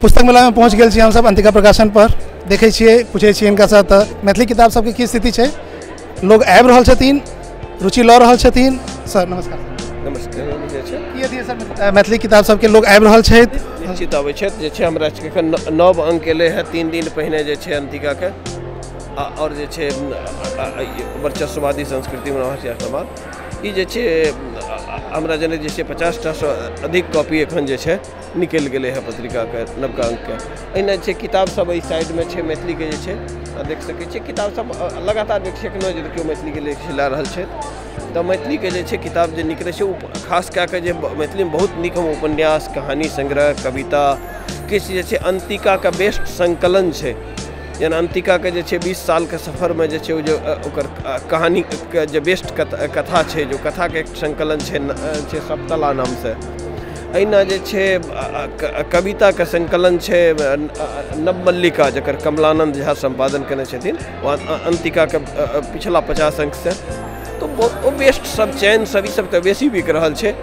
पुस्तक मेला में पहुँच गए हम सब अंतिका प्रकाशन पर देखे पूछे इनका साथ मैथिली किताब सबके की स्थिति है, लोग आबि रहल छथिन, रुचि लऽ रहल छथिन। सर नमस्कार। नमस्कार। सर मैथिली किताब सबके लोग आबि रहल छथि, निश्चित अबै छथि। जे छै हमरा एखन 9 अंक एलै है, 3 दिन पहिने जे छै अंतिका के और जे छै वर्चस्ववादी संस्कृति में ई जे छै हमरा जने जे छै 50टा से अधिक कॉपी एखन जे छै निकलि गेलै है पत्रिका के नवका अंक के। एहिना छै किताब सब एहि साइड में छै मैथिली के जे छै देख सकै छियै किताब सब लगातार देख सकै जे देखियो मैथिली के लेख खिला रहल छै। तो मैथिली के जे छै किताब जे निकले छै खास कए के जे मैथिली में बहुत नीक हम उपन्यास, कहानी संग्रह, कविता किछु जे छै अंतिका के बेस्ट संकलन छै। जेना अंतिका के जे छै 20 साल के सफर में जे छै जो ओकर कहानी के जे बेस्ट कथा छै, जो कथा के एक संकलन छै सप्तला नाम से। अहिना जे छै कविता के संकलन छै नवमल्लिका, जकर कमलानंद झा संपादन केने छथिन, अंतिका के पिछला 50 अंक से। तो वो बेस्ट सब चैन सब ई सब तो बेसी बिक रहल छै।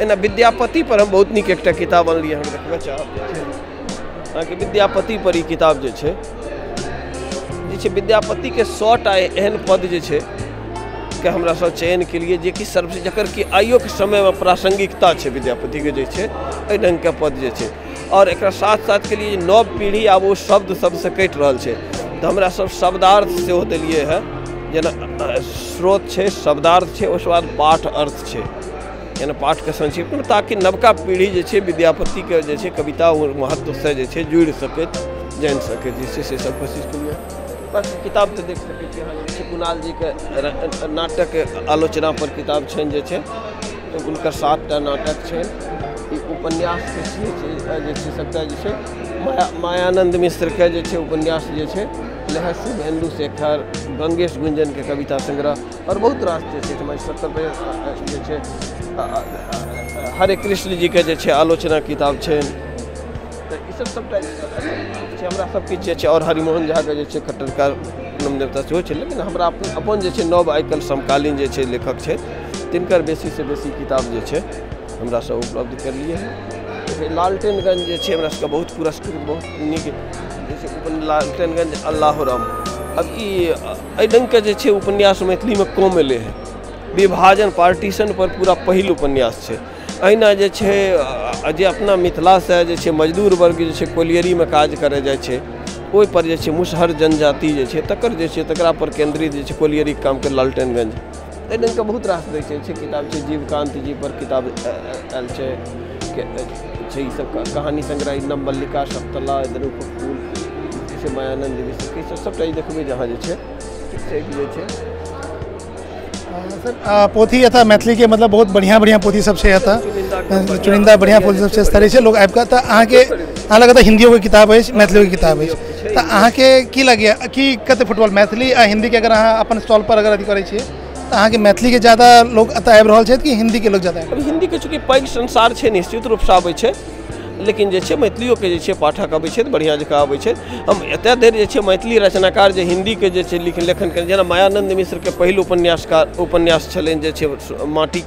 एना विद्यापति पर हम बहुत नीक एकटा किताब अनलियै, हम देखबे चाहब अहाँके विद्यापति पर ई किताब जे छै विद्यापति के 100टा एहन पद जे छै के हमरा सब चयन के लिए जे कि सर्व जकर कि आइयो के समय में प्रासंगिकता छै विद्यापति के जे छै एहि ढंग के पद जे छै। और एक साथ साथ के लिए नव पीढ़ी आब वो शब्द सबसे कटि रहल छै, तो हमरा सब शब्दार्थ सेहो देलिए है। जेना स्रोत छै, शब्दार्थ छै, उसके बाद पाठ अर्थ छै, यानी पाठ के संक्षिप्त में, ताकि नवका पीढ़ी जे छै विद्यापति के जे छै कविता महत्व से जे छै जुड़ि सके, जान सके, जिससे से सब कोशिश करिए। बस किताब तो देख सके छी अहाँ जे कुणाल जी के नाटक आलोचना पर किताब छनि जे छै, उनकर 7टा नाटक छै। ई उपन्यास के छै जे छै सबटा जे छै मायानंद मिश्र के जे छै उपन्यास जे छै, लहर शुभेन्दु शेखर, गंगेश गुंजन के कविता संग्रह और बहुत रास जे छै 70 जे छै हरे कृष्ण जी के जे छै आलोचना किताब छै। तो ई सब सबटा हमरा सब किछु जे छै और हरिमोहन झा के जे छै खट्टरकार नम देवता सेहो छै, लेकिन हमरा अपन जे छै नव आइकाल समकालीन जे छै लेखक छै तिनकर बेसी से बेसी किताब जे छै हमरा सब उपलब्ध करलिए है। लालटेनगंज जे छै हमरा सबके बहुत पुरस्कृत, बहुत नीक जे छै लालटेनगंज अल्लाह राम। अब ई एहि ढंग के जे छै उपन्यास मैथिली में कम एलै है, विभाजन पार्टीशन पर पूरा पहिल उपन्यास छै। अहिना जे छै जे अपना मिथिला से जे छै मजदूर वर्ग जे छै कोलियरी में काज करे जाइ छै, ओहि पर जे छै मुसहर जनजाति जे छै तकर जे छै तकरा पर केंद्रित जे छै कोलियरी काम के लालटेनगंज। एहि ढंग के बहुत रास दै छै किताब छै, जीवकांत जी पर किताब आयल छै ई सब कहानी संग्रह, नवमल्लिका, सप्तला, फूल जैसे मायानंद मिश्र के सबटा ई देखबै जहाँ जे छै जे छै। सर पोथी यथा मैथिली के मतलब बहुत बढ़िया पोथी सब छै, यथा चुनिंदा बढ़िया पोथी सब छै स्तरे छै लोग आबि कऽ। तऽ अहाँ लगता हिंदियो के किताब अछि, मैथिलियो के किताब अछि, तऽ अहाँके की लगैया कि कते फुटबॉल मैथिली आ हिंदी के अगर अहाँ अपन स्टॉल पर अगर अथी करै छियै तऽ अहाँके मैथिली के ज्यादा लोग एतऽ आबि रहल छथि कि हिंदी के लोग ज्यादा? हिंदी के चूँकि पैघ संसार छै निश्चित रूप से आबै छै, लेकिन जे छै मैथिलियो के जे छै पाठक अबै छै बढ़िया जकाँ अबै छै। हम एतऽ देर जे छै मैथिली रचनाकार जे हिंदी के जे छै लेखन कर, जेना मायानंद मिश्र के पहिल उपन्यास छलनि जे छै माटी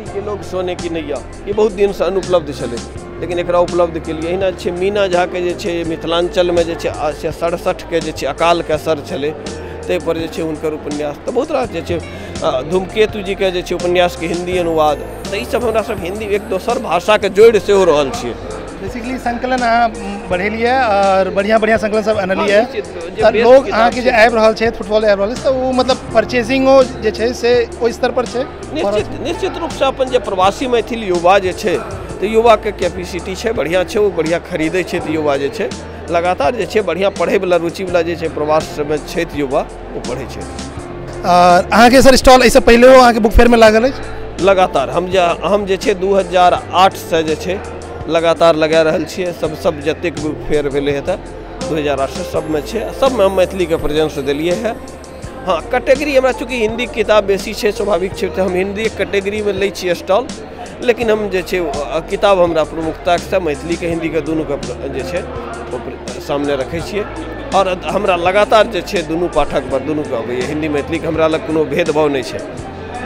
के लोग सोने की नैया, ये बहुत दिन से अनुपलब्ध छलै, लेकिन एकरा उपलब्ध के लिए अहिना छै मीना झा के जे छै मिथिलांचल में जे छै 67 के जे छै अकाल के असर छलै, ताहि पर जे छै हुनकर उपन्यास। तऽ बहुत रास जे छै धूमकेतु जी के जे छै उपन्यास के हिंदी अनुवाद, तऽ ई सब हमरा सब हिंदी एक दोसर भाषा के जोड़ि सेहो रहल छियै। बेसिकली संकलन अहाँ बढ़ेलिए और बढ़िया संकलन सब अनलिए, लोग अहाँके जे आबि रहल छै फुटबॉल आबि रहल छै, तऽ ओ मतलब परचेजिंगो जे छै से ओहि स्तर पर छै। निश्चित रूप से अपन जे प्रवासी मैथिल युवा जे छै तऽ युवा के कैपेसिटी छै बढ़िया छै, वो बढ़िया खरीदै छै, तऽ युवा जे छै लगातार जे छै बढ़िया पढ़े वाला रुचि वाला जे छै प्रवास में छै युवा वो पढ़े छै। और अहाँके सर स्टॉल ऐसे पहले अहाँके बुक फेयर में लागल अछि? लगातार हम जे छै 2008 से जे छै लगातार लगा रहल छियै, सब जतेक बुक फेयर भेलै है तऽ 2008 से सब में छै, सब में हम मैथिली के प्रेजेंस देलिए है। हाँ कैटेगरी हमरा चूँकि हिंदी किताब बेसी छै स्वाभाविक छै, तो हम हिंदी कैटेगरी में लै छियै स्टॉल, लेकिन हम जे छै किताब हमरा प्रमुखता से मैथिली के हिंदी के दुनू के जे छै सामने रखै छियै। और हमरा लगातार जे छै दुनू पाठक पर दुनू के अबैया, हिंदी मैथिली के हमरा लग कोनो भेदभाव नहीं छै।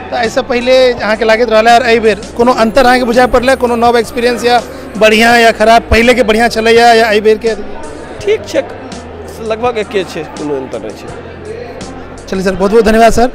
तो ऐसा पहले अहाँ के लागत रहा और एहि बेर कोनो अंतर अहाँ के बुझाए पड़ल, कोनो नव एक्सपीरियंस या बढ़िया या खराब, पहले के बढ़िया चलैया या एहि बेर के? ठीक छै, लगभग एके छै, कोनो अंतर नहीं छै। चलिए सर, बहुत बहुत धन्यवाद सर।